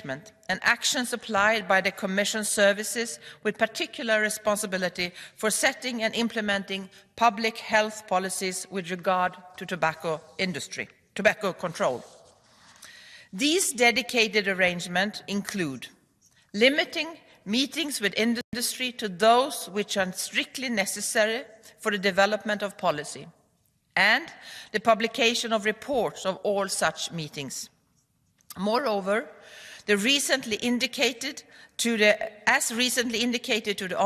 engagement and actions applied by the Commission services with particular responsibility for setting and implementing public health policies with regard to tobacco control. These dedicated arrangements include limiting meetings with industry to those which are strictly necessary for the development of policy, and the publication of reports of all such meetings. Moreover, as recently indicated to the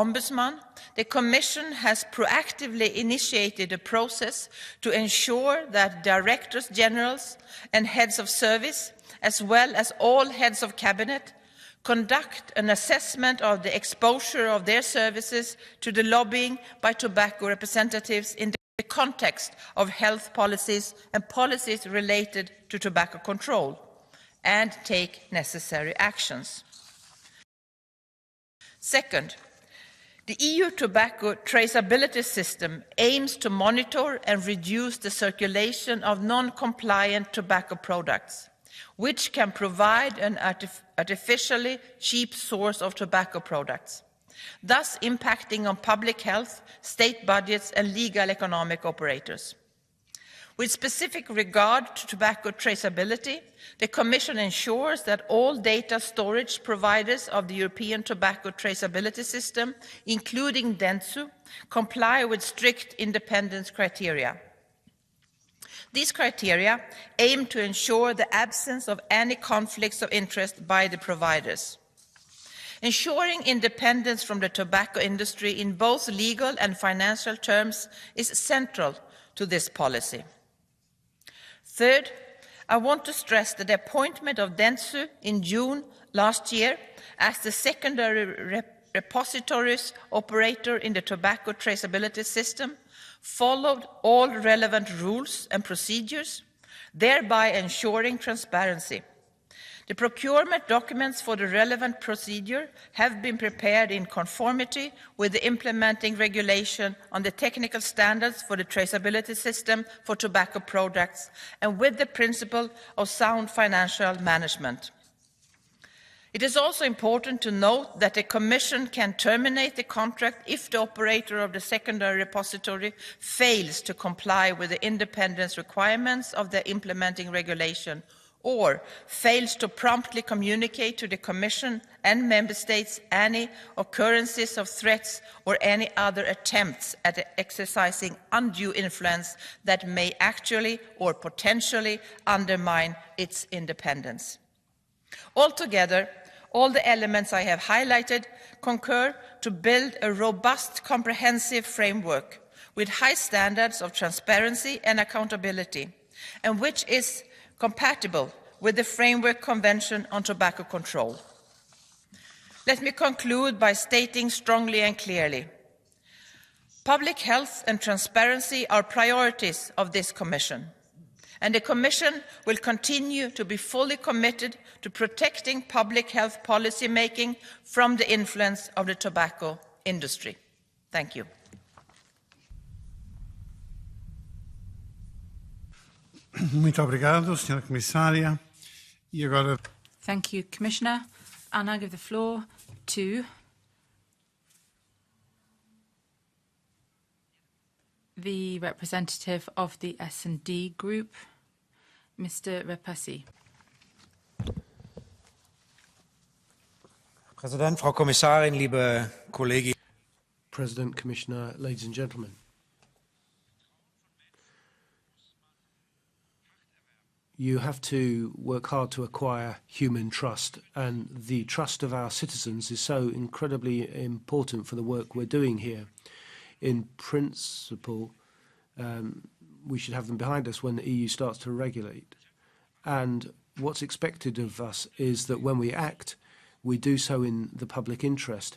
Ombudsman, the Commission has proactively initiated a process to ensure that Directors General and Heads of Service, as well as all Heads of Cabinet, conduct an assessment of the exposure of their services to the lobbying by tobacco representatives in the context of health policies and policies related to tobacco control, and take necessary actions. Second, the EU tobacco traceability system aims to monitor and reduce the circulation of non-compliant tobacco products, which can provide an artificially cheap source of tobacco products, thus impacting on public health, state budgets and legal economic operators. With specific regard to tobacco traceability, the Commission ensures that all data storage providers of the European tobacco traceability system, including Dentsu, comply with strict independence criteria. These criteria aim to ensure the absence of any conflicts of interest by the providers. Ensuring independence from the tobacco industry in both legal and financial terms is central to this policy. Third, I want to stress that the appointment of Dentsu in June last year as the secondary repositories operator in the tobacco traceability system followed all relevant rules and procedures, thereby ensuring transparency. The procurement documents for the relevant procedure have been prepared in conformity with the implementing regulation on the technical standards for the traceability system for tobacco products and with the principle of sound financial management. It is also important to note that the Commission can terminate the contract if the operator of the secondary repository fails to comply with the independence requirements of the implementing regulation or fails to promptly communicate to the Commission and Member States any occurrences of threats or any other attempts at exercising undue influence that may actually or potentially undermine its independence. Altogether, all the elements I have highlighted concur to build a robust, comprehensive framework with high standards of transparency and accountability, and which is compatible with the Framework Convention on Tobacco Control. Let me conclude by stating strongly and clearly: public health and transparency are priorities of this Commission, and the Commission will continue to be fully committed to protecting public health policy making from the influence of the tobacco industry. Thank you. Muito obrigado, Sra. Comissária. E agora... Thank you, Commissioner. I'll now give the floor to the representative of the S&D Group, Mr. Repassi. Präsident, Frau Kommissarin, liebe Kolleginnen. President, Commissioner, ladies and gentlemen. You have to work hard to acquire human trust, and the trust of our citizens is so incredibly important for the work we're doing here. In principle, we should have them behind us when the EU starts to regulate. And what's expected of us is that when we act, we do so in the public interest.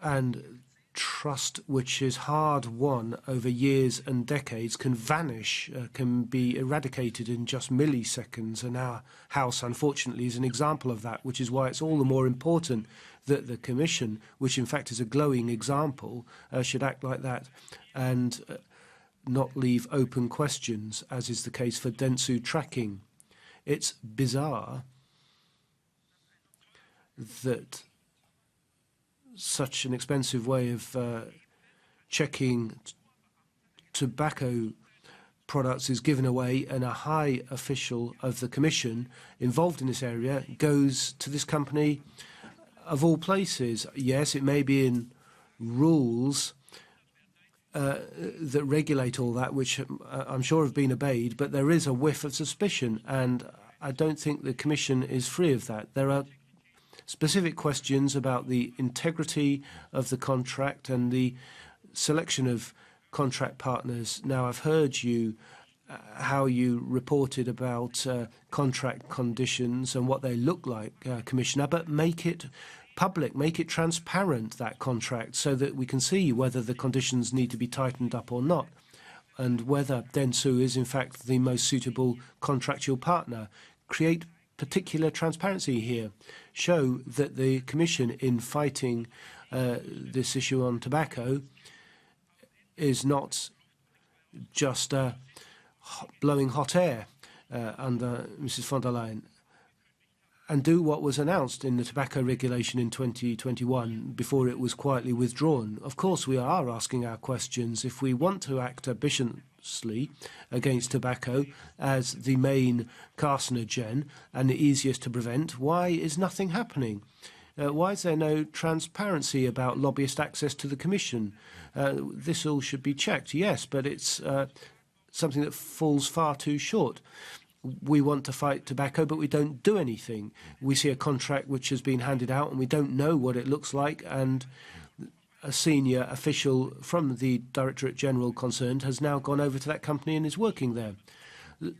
And trust, which is hard won over years and decades, can vanish, can be eradicated in just milliseconds. And our House, unfortunately, is an example of that, which is why it's all the more important that the Commission, which in fact is a glowing example, should act like that and not leave open questions, as is the case for Dentsu tracking. It's bizarre that such an expensive way of checking tobacco products is given away, and a high official of the Commission involved in this area goes to this company of all places. Yes, it may be in rules that regulate all that, which I'm sure have been obeyed, but there is a whiff of suspicion, and I don't think the Commission is free of that. There are specific questions about the integrity of the contract and the selection of contract partners. Now, I've heard you, how you reported about contract conditions and what they look like, Commissioner, but make it public, make it transparent, that contract, so that we can see whether the conditions need to be tightened up or not, and whether Dentsu is in fact the most suitable contractual partner. Create particular transparency here. Show that the Commission, in fighting this issue on tobacco, is not just blowing hot air under Mrs. von der Leyen, and do what was announced in the tobacco regulation in 2021 before it was quietly withdrawn. Of course, we are asking our questions. If we want to act ambitiously against tobacco as the main carcinogen and the easiest to prevent, why is nothing happening? Why is there no transparency about lobbyist access to the Commission? This all should be checked, yes, but it's something that falls far too short. We want to fight tobacco, but we don't do anything. We see a contract which has been handed out and we don't know what it looks like, and a senior official from the Directorate General concerned has now gone over to that company and is working there.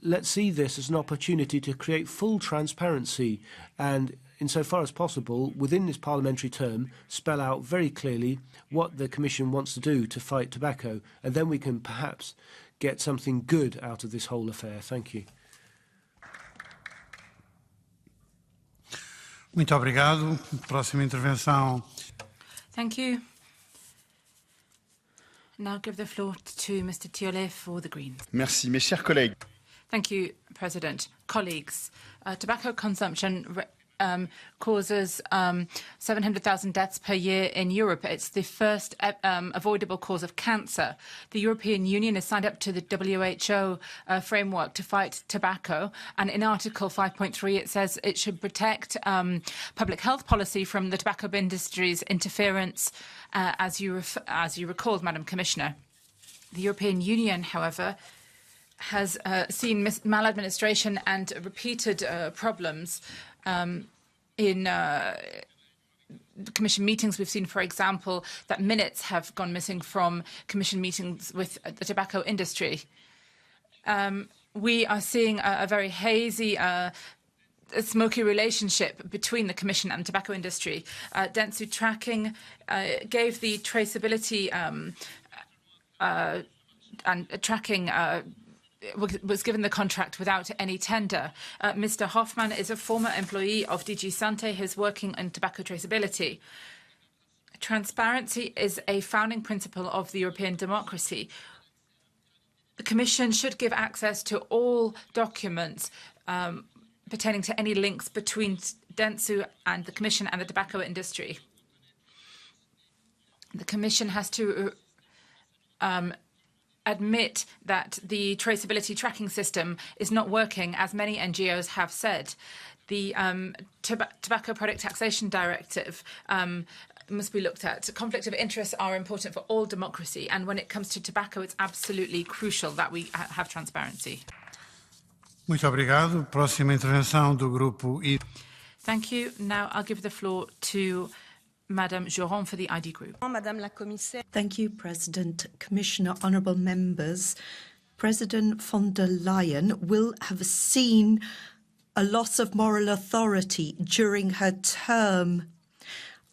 Let's see this as an opportunity to create full transparency and, insofar as possible, within this parliamentary term, spell out very clearly what the Commission wants to do to fight tobacco, and then we can perhaps get something good out of this whole affair. Thank you. Muito obrigado. Próxima intervenção. Thank you. Now give the floor to Mr. Thiollet for the Greens. Merci, mes chers collègues. Thank you, President. Colleagues, tobacco consumption causes 700,000 deaths per year in Europe. It's the first avoidable cause of cancer. The European Union has signed up to the WHO framework to fight tobacco, and in Article 5.3 it says it should protect public health policy from the tobacco industry's interference, as you recalled, Madam Commissioner. The European Union, however, has seen maladministration and repeated problems in Commission meetings. We've seen, for example, that minutes have gone missing from Commission meetings with the tobacco industry. We are seeing a very hazy, smoky relationship between the Commission and the tobacco industry. Dentsu tracking gave the traceability and tracking was given the contract without any tender. Mr. Hoffman is a former employee of DG Sante who's working on tobacco traceability. Transparency is a founding principle of the European democracy. The Commission should give access to all documents pertaining to any links between Dentsu and the Commission and the tobacco industry. The Commission has to admit that the traceability tracking system is not working, as many NGOs have said. The Tobacco Product Taxation Directive must be looked at. Conflict of interests are important for all democracy, and when it comes to tobacco, it's absolutely crucial that we have transparency. Muito obrigado. Próxima intervenção do grupo I. Thank you. Now I'll give the floor to Madame Joron for the ID Group. Thank you, President, Commissioner, honourable members. President von der Leyen will have seen a loss of moral authority during her term.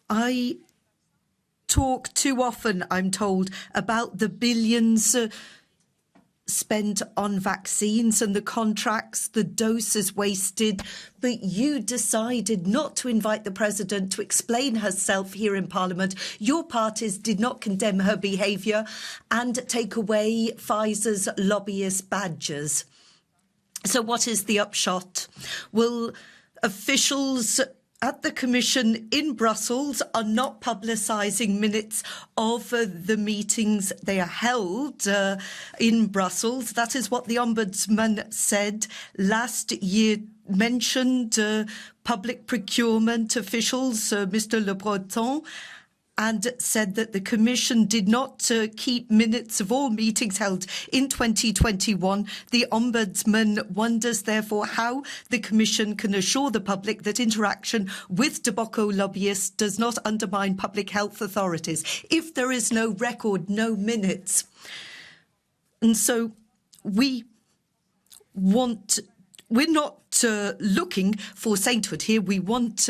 I talk too often, I'm told, about the billions spent on vaccines and the contracts, the doses wasted, but you decided not to invite the President to explain herself here in Parliament. Your parties did not condemn her behaviour and take away Pfizer's lobbyist badges. So what is the upshot? Will officials at the Commission in Brussels are not publicising minutes of the meetings they are held in Brussels. That is what the Ombudsman said last year, mentioned public procurement officials, Mr. Le Breton, and said that the Commission did not keep minutes of all meetings held in 2021. The Ombudsman wonders, therefore, how the Commission can assure the public that interaction with tobacco lobbyists does not undermine public health authorities if there is no record, no minutes. And so we're not looking for sainthood here. We want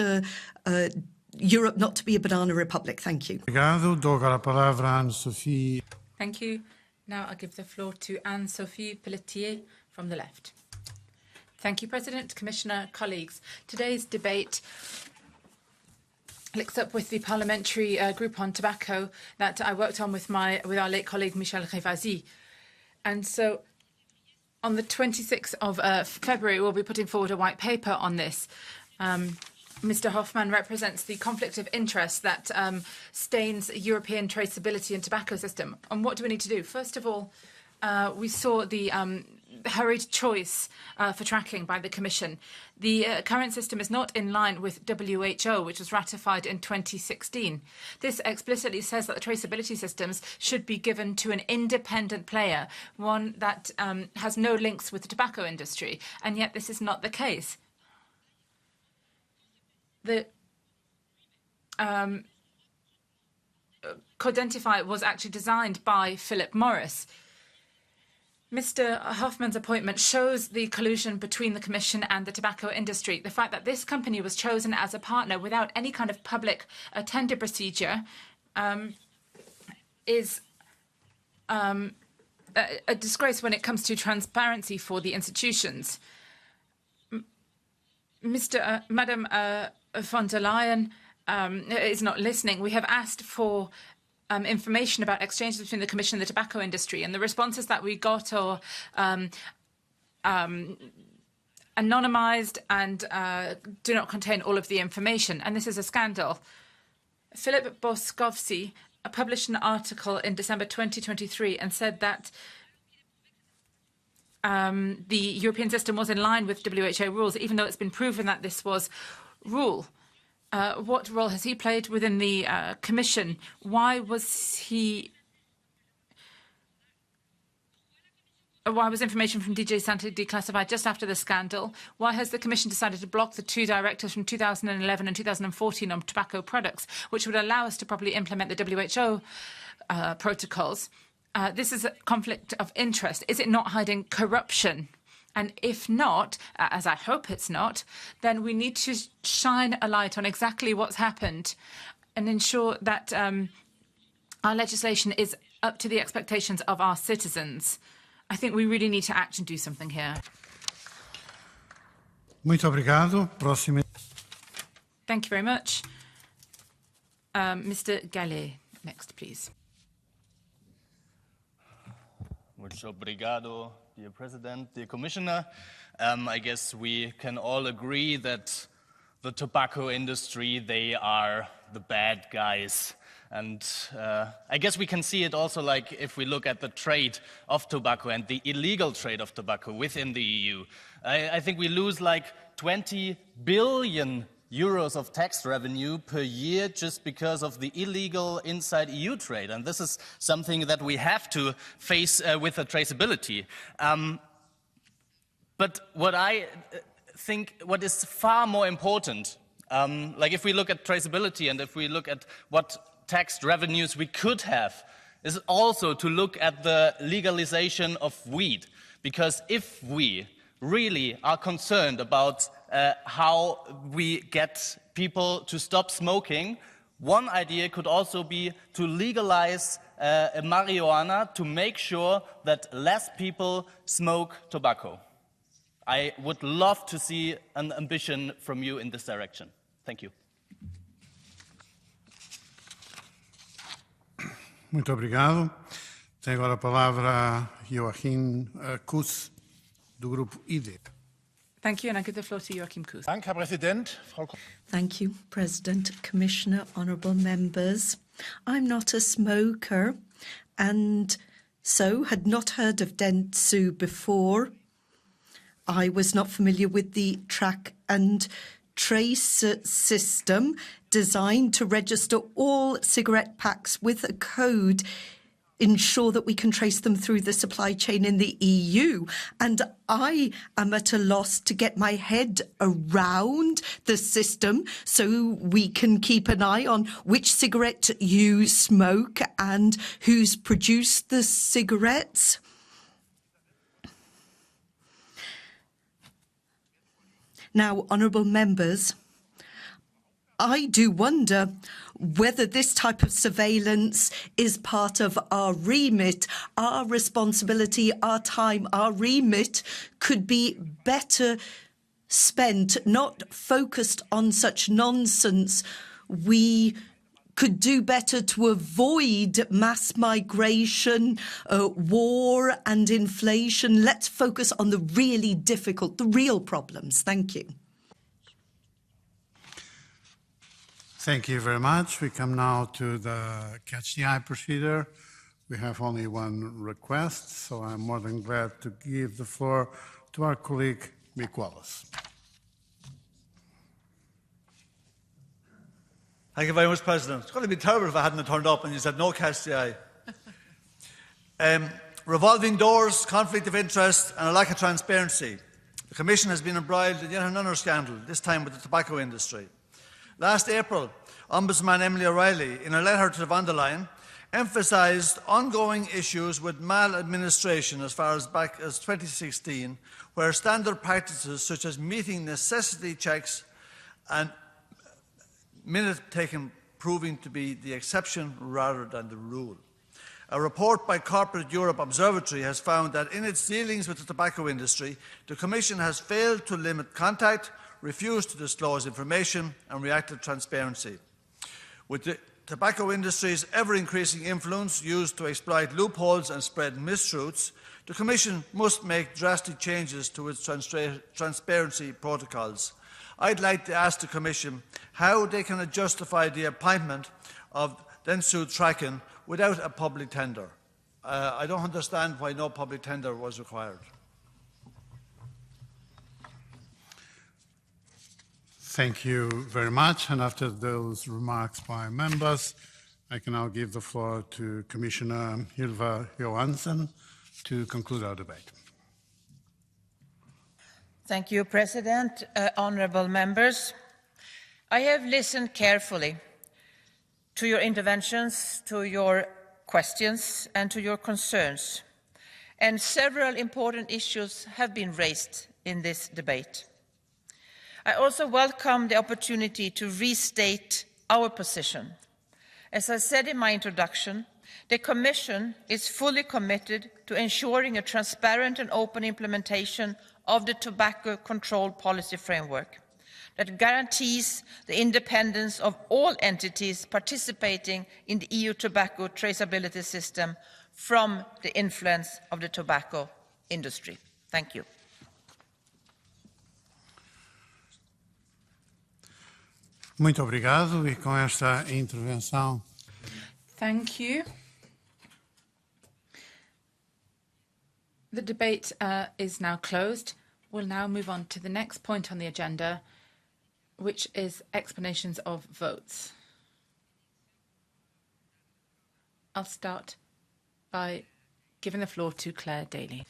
Europe not to be a banana republic. Thank you. Obrigado. Dou agora a palavra a Anne-Sophie. Thank you. Now I'll give the floor to Anne-Sophie Pelletier from the left. Thank you, President, Commissioner, colleagues. Today's debate links up with the parliamentary group on tobacco that I worked on with our late colleague Michel Rivasi. And so on the 26th of February, we'll be putting forward a white paper on this. Mr. Hoffman represents the conflict of interest that stains European traceability and tobacco system. And what do we need to do? First of all, we saw the hurried choice for tracking by the Commission. The current system is not in line with WHO, which was ratified in 2016. This explicitly says that the traceability systems should be given to an independent player, one that has no links with the tobacco industry, and yet this is not the case. The Codentify was actually designed by Philip Morris. Mr. Hoffman's appointment shows the collusion between the Commission and the tobacco industry. The fact that this company was chosen as a partner without any kind of public tender procedure is a disgrace when it comes to transparency for the institutions. Madam von der Leyen is not listening. We have asked for information about exchanges between the Commission and the tobacco industry, and the responses that we got are anonymised and do not contain all of the information, and this is a scandal. Philip Boskovsky published an article in December 2023 and said that the European system was in line with WHO rules, even though it's been proven that this was rule. What role has he played within the Commission? Why was information from DG Sante declassified just after the scandal? Why has the Commission decided to block the two directives from 2011 and 2014 on tobacco products, which would allow us to properly implement the WHO protocols? This is a conflict of interest. Is it not hiding corruption? And if not, as I hope it's not, then we need to shine a light on exactly what's happened and ensure that our legislation is up to the expectations of our citizens. I think we really need to act and do something here. Muito obrigado. Próximo. Thank you very much. Mr. Gallet, next, please. Muito obrigado, dear President, dear Commissioner. I guess we can all agree that the tobacco industry, they are the bad guys. And I guess we can see it also like if we look at the trade of tobacco and the illegal trade of tobacco within the EU. I think we lose like 20 billion euros of tax revenue per year just because of the illegal inside EU trade. And this is something that we have to face with the traceability. But what I think, what is far more important, like if we look at traceability and if we look at what tax revenues we could have, is also to look at the legalization of weed. Because if we really are concerned about how we get people to stop smoking, one idea could also be to legalize marijuana to make sure that less people smoke tobacco. I would love to see an ambition from you in this direction. Thank you. Muito obrigado. Tem agora a palavra a Joachim Kuss, do Grupo ID. Thank you, and I give the floor to Joachim Kuhs. Dank, Herr Präsident, Frau Thank you, President, Commissioner, honourable members. I'm not a smoker and so had not heard of Dentsu before. I was not familiar with the track and trace system designed to register all cigarette packs with a code, ensure that we can trace them through the supply chain in the EU. And I am at a loss to get my head around the system so we can keep an eye on which cigarette you smoke and who's produced the cigarettes. Now, honourable members, I do wonder whether this type of surveillance is part of our remit, our responsibility, our time, our remit could be better spent, not focused on such nonsense. We could do better to avoid mass migration, war and inflation. Let's focus on the really difficult, the real problems. Thank you. Thank you very much. We come now to the Catch the Eye procedure. We have only one request, so I'm more than glad to give the floor to our colleague, Mick Wallace. Thank you very much, President. It's going to be terrible if I hadn't turned up and you said no Catch the Eye. Revolving doors, conflict of interest and a lack of transparency. The Commission has been embroiled in yet another scandal, this time with the tobacco industry. Last April, Ombudsman Emily O'Reilly, in a letter to von der Leyen, emphasised ongoing issues with maladministration as far as back as 2016, where standard practices such as meeting necessity checks and minute taken proving to be the exception rather than the rule. A report by Corporate Europe Observatory has found that in its dealings with the tobacco industry, the Commission has failed to limit contact, refused to disclose information and reacted transparency. With the tobacco industry's ever-increasing influence used to exploit loopholes and spread mistruths, the Commission must make drastic changes to its transparency protocols. I'd like to ask the Commission how they can justify the appointment of Dentsu Tracken without a public tender. I don't understand why no public tender was required. Thank you very much. And after those remarks by members, I can now give the floor to Commissioner Ylva Johansson to conclude our debate. Thank you, President. Honourable members, I have listened carefully to your interventions, to your questions and to your concerns, and several important issues have been raised in this debate. I also welcome the opportunity to restate our position. As I said in my introduction, the Commission is fully committed to ensuring a transparent and open implementation of the tobacco control policy framework that guarantees the independence of all entities participating in the EU tobacco traceability system from the influence of the tobacco industry. Thank you. Muito obrigado, e com esta intervenção. Thank you. The debate is now closed. We'll now move on to the next point on the agenda, which is explanations of votes. I'll start by giving the floor to Claire Daly.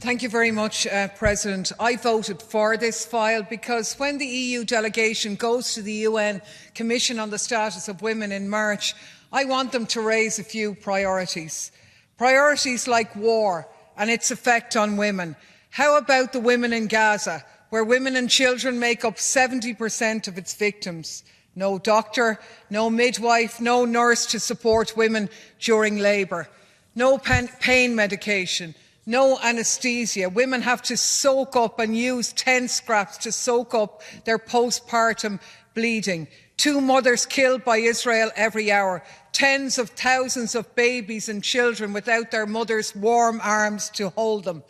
Thank you very much, President. I voted for this file because when the EU delegation goes to the UN Commission on the Status of Women in March, I want them to raise a few priorities. Priorities like war and its effect on women. How about the women in Gaza, where women and children make up 70% of its victims? No doctor, no midwife, no nurse to support women during labour. No pain medication. No anaesthesia. Women have to soak up and use 10 scraps to soak up their postpartum bleeding. 2 mothers killed by Israel every hour. Tens of thousands of babies and children without their mothers' warm arms to hold them.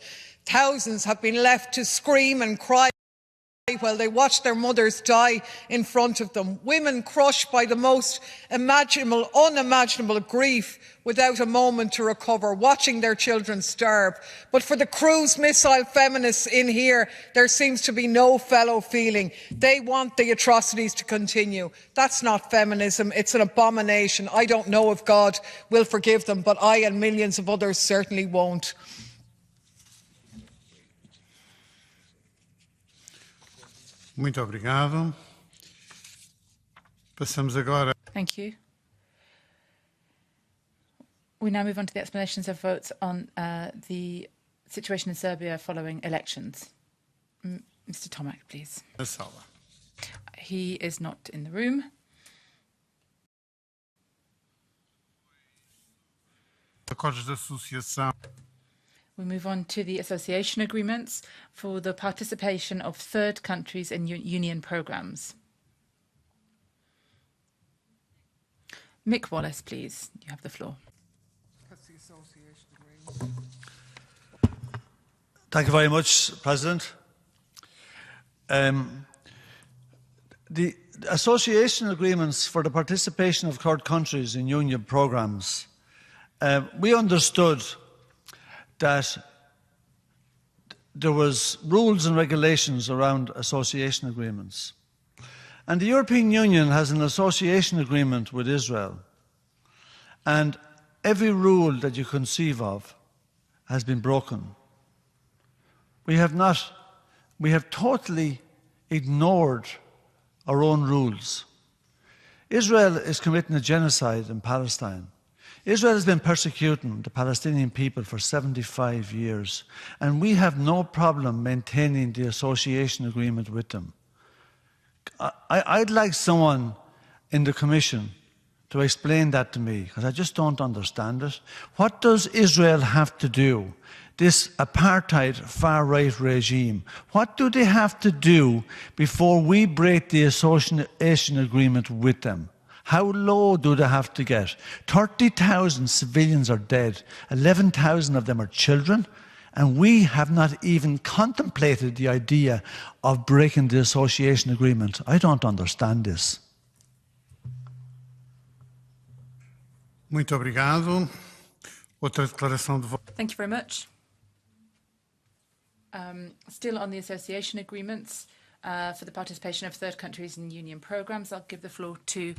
Thousands have been left to scream and cry while they watch their mothers die in front of them. Women crushed by the most unimaginable grief without a moment to recover, watching their children starve. But for the cruise missile feminists in here, there seems to be no fellow feeling. They want the atrocities to continue. That's not feminism, it's an abomination. I don't know if God will forgive them, but I and millions of others certainly won't. Muito obrigado. Passamos agora. Thank you. We now move on to the explanations of votes on the situation in Serbia following elections. Mr. Tomac, please. He is not in the room. Acordos de associação. We move on to the association agreements for the participation of third countries in union programmes. Mick Wallace, please. You have the floor. Thank you very much, President. The association agreements for the participation of third countries in union programmes, we understood that there was rules and regulations around association agreements. And the European Union has an association agreement with Israel. And every rule that you conceive of has been broken. We have totally ignored our own rules. Israel is committing a genocide in Palestine. Israel has been persecuting the Palestinian people for 75 years, and we have no problem maintaining the association agreement with them. I'd like someone in the Commission to explain that to me, because I just don't understand it. What does Israel have to do, this apartheid far-right regime, what do they have to do before we break the association agreement with them? How low do they have to get? 30,000 civilians are dead. 11,000 of them are children. And we have not even contemplated the idea of breaking the association agreement. I don't understand this. Muito obrigado. Outra declaração de voto. Thank you very much. Still on the association agreements for the participation of third countries in union programmes, I'll give the floor to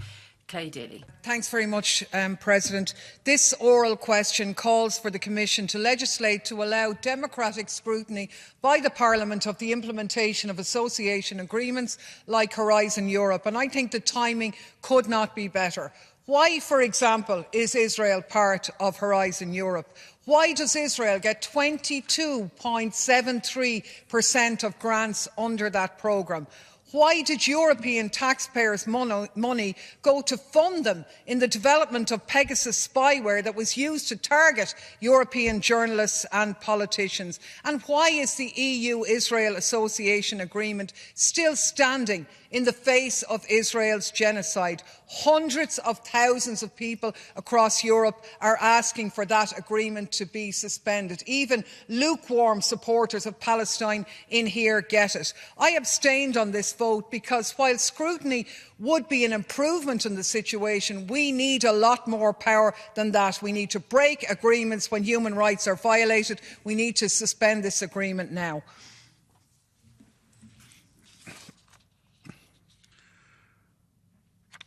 Clay Daly. Thanks very much, President. This oral question calls for the Commission to legislate to allow democratic scrutiny by the Parliament of the implementation of association agreements like Horizon Europe, and I think the timing could not be better. Why, for example, is Israel part of Horizon Europe? Why does Israel get 22.73% of grants under that programme? Why did European taxpayers' money go to fund them in the development of Pegasus spyware that was used to target European journalists and politicians? And why is the EU-Israel Association Agreement still standing in the face of Israel's genocide? Hundreds of thousands of people across Europe are asking for that agreement to be suspended. Even lukewarm supporters of Palestine in here get it. I abstained on this vote because while scrutiny would be an improvement in the situation, we need a lot more power than that. We need to break agreements when human rights are violated. We need to suspend this agreement now.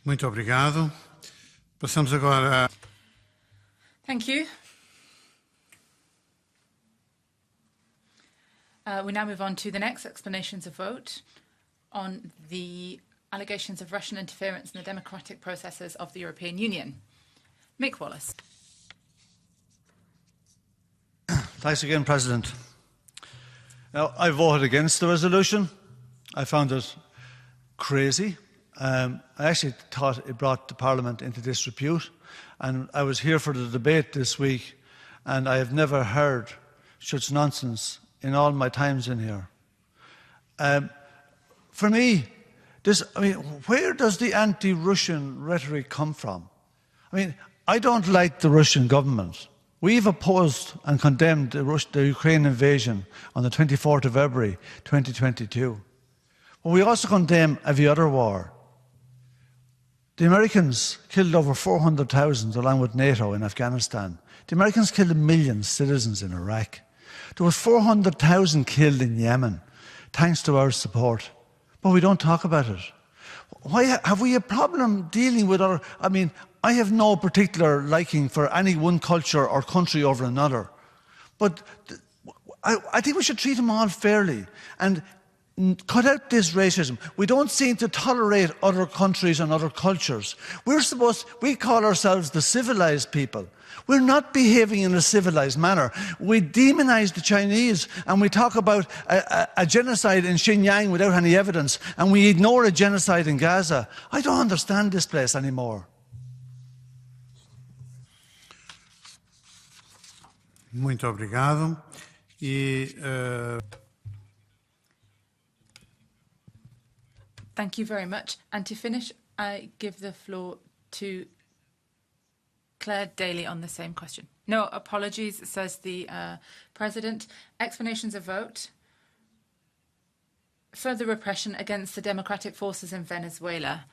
Muito obrigado. Passamos agora a... Thank you. We now move on to the next explanations of vote on the allegations of Russian interference in the democratic processes of the European Union. Mick Wallace. Thanks again, President. Now, I voted against the resolution. I found it crazy. I actually thought it brought the Parliament into disrepute, and I was here for the debate this week, and I have never heard such nonsense in all my times in here. For me, Where does the anti-Russian rhetoric come from? I don't like the Russian government. We've opposed and condemned the Ukraine invasion on the 24th of February 2022. But we also condemn every other war. The Americans killed over 400,000 along with NATO in Afghanistan. The Americans killed 1 million citizens in Iraq. There was 400,000 killed in Yemen, thanks to our support. But we don't talk about it. Why have we a problem dealing with our... I have no particular liking for any one culture or country over another. But I think we should treat them all fairly and cut out this racism. We don't seem to tolerate other countries and other cultures. We call ourselves the civilized people. We're not behaving in a civilized manner. We demonize the Chinese and we talk about a genocide in Xinjiang without any evidence, and we ignore a genocide in Gaza. I don't understand this place anymore. Muito obrigado. Thank you very much. And to finish, I give the floor to Claire Daly on the same question. No, apologies, says the President. Explanations of vote. Further repression against the democratic forces in Venezuela.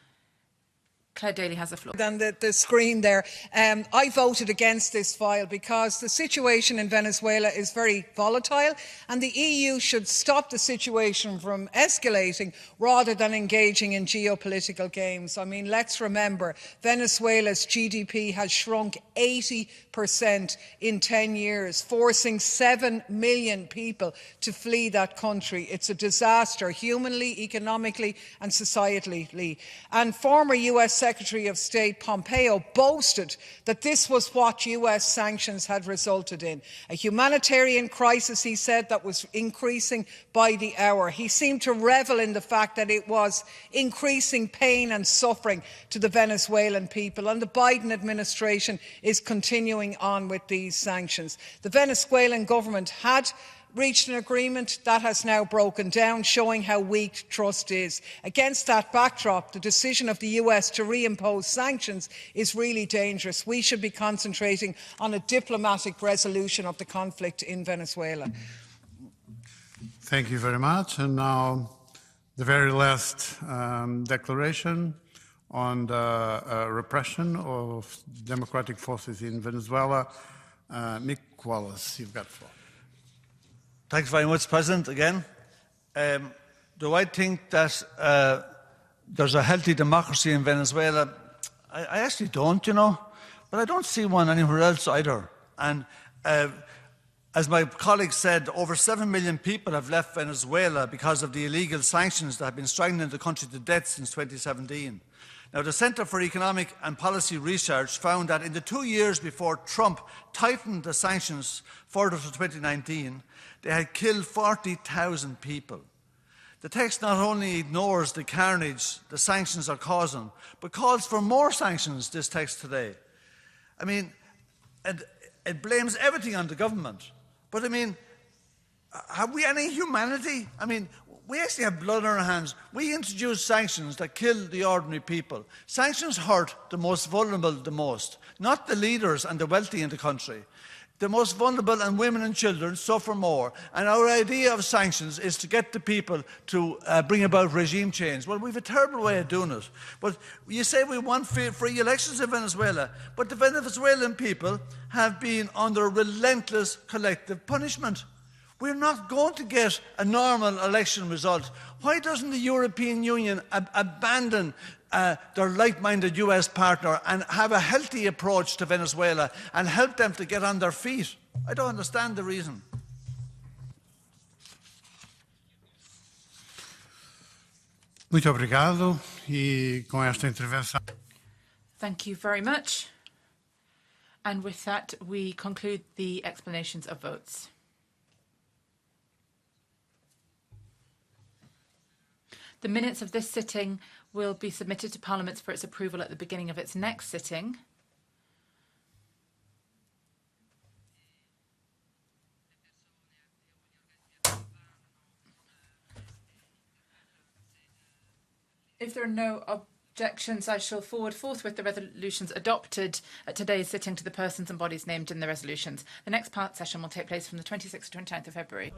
Claire Daly has the floor. On the screen there. I voted against this file because the situation in Venezuela is very volatile and the EU should stop the situation from escalating rather than engaging in geopolitical games. Let's remember, Venezuela's GDP has shrunk 80% in 10 years, forcing 7 million people to flee that country. It's a disaster, humanly, economically and societally. And former US Secretary of State Pompeo boasted that this was what US sanctions had resulted in. A humanitarian crisis, he said, that was increasing by the hour. He seemed to revel in the fact that it was increasing pain and suffering to the Venezuelan people, and the Biden administration is continuing on with these sanctions. The Venezuelan government had reached an agreement that has now broken down, showing how weak trust is. Against that backdrop, the decision of the US to reimpose sanctions is really dangerous. We should be concentrating on a diplomatic resolution of the conflict in Venezuela. Thank you very much. And now the very last declaration on the repression of democratic forces in Venezuela. Mick Wallace, you've got the floor. Thanks very much, President, again. Do I think that there's a healthy democracy in Venezuela? I actually don't, but I don't see one anywhere else either. And as my colleague said, over 7 million people have left Venezuela because of the illegal sanctions that have been strangling the country to death since 2017. Now, the Centre for Economic and Policy Research found that in the 2 years before Trump tightened the sanctions further to 2019, they had killed 40,000 people. The text not only ignores the carnage the sanctions are causing, but calls for more sanctions, this text today. It blames everything on the government. But have we any humanity? We actually have blood on our hands. We introduced sanctions that kill the ordinary people. Sanctions hurt the most vulnerable the most, not the leaders and the wealthy in the country. The most vulnerable and women and children suffer more. And our idea of sanctions is to get the people to bring about regime change. Well, we have a terrible way of doing it. But you say we want free elections in Venezuela, but the Venezuelan people have been under relentless collective punishment. We're not going to get a normal election result. Why doesn't the European Union abandon their like-minded US partner and have a healthy approach to Venezuela and help them to get on their feet? I don't understand the reason. Muito obrigado. E com esta intervenção. Thank you very much. And with that, we conclude the explanations of votes. The minutes of this sitting will be submitted to Parliament for its approval at the beginning of its next sitting. If there are no objections, I shall forward forthwith the resolutions adopted at today's sitting to the persons and bodies named in the resolutions. The next part session will take place from the 26th to 29th of February.